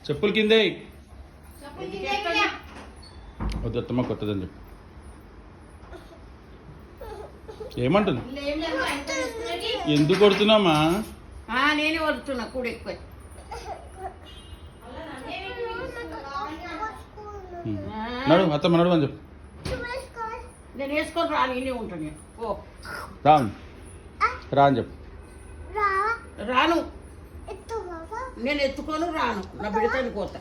చెప్పులు కిందే వద్దు అత్తమ్మ కొత్తదని చెప్పు. ఏమంటుంది? ఎందుకు కొడుతున్నామా? నేనే కొడుతున్నా కూడా ఎక్కువ. నడు అత్తమ్మ నడు అని చెప్పు. నేను వేసుకొని రా, నేనే ఉంటాను. రాను రా అని చెప్పు. రాను, నేను ఎత్తుకోను, రాను. నా బిడ్డతానికి పోతా,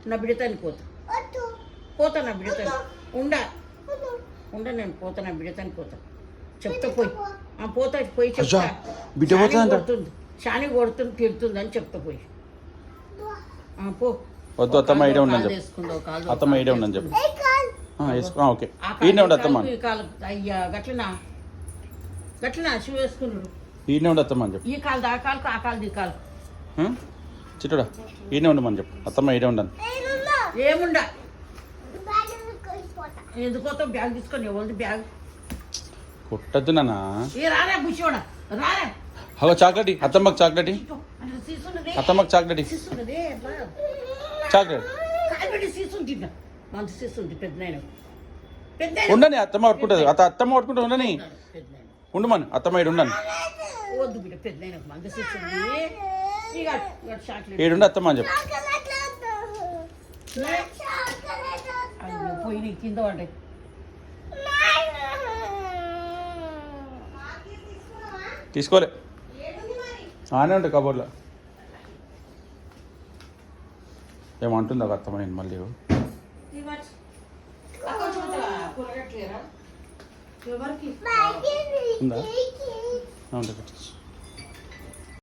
నా బిడ్డతానికి పోతా, పోతా నా బిడ్డతానికి. ఉండ నేను పోతా, నా బిడ్డతానికి పోతా. చెప్తా పోయి, పోతా పోయి చెప్తా. కొడుతుంది షాని కొడుతుంది, తిడుతుంది అని చెప్తా పోయి. పో. వద్దు అత్తమ్మ ఇడే ఉండని చెప్పు. అత్తమ్మ ఇడే ఉండని చెప్పు. వేసుకో. ఓకే ఈయనే ఉండు అత్తమ్మ. అయ్యా గట్లనా గట్లనా షూ వేసుకున్నాడు. ఈయనే ఉండు అత్తమ్మ అని చెప్పు. ఈ కాలు ఆ కాలు ఆ కాలు ఈ కాలు. చిట్టుడా ఈయనే ఉండమని చెప్పు. అత్తమ్మ ఈడే ఉండను. ఏముండా ఎందుకోతో బ్యాగ్ తీసుకొని ఎవరిది బ్యాగ్ కొట్టద్దు నాన్న. రారా బుషోడా రారా. హలో చాక్లెట్ అత్తమ్మకి చాక్లెట్. అత్తమ్మకి చాక్లెట్ చాక్లెట్ ఉండని. అత్తమ్మ పట్టుకుంటుంది. అత్తమ్మ పట్టుకుంటే ఉండని. ఉండమని అత్తమ్మ ఇడు ఉండను. ఏడుండి అత్తమ్మ అని చెప్పు. పోయి కింద పడ్డాయి. తీసుకోలే ఆనే ఉంటాయి కబోర్డ్లో. ఏమంటుందా అత్తమ్మ? నేను మళ్ళీ ఉందా?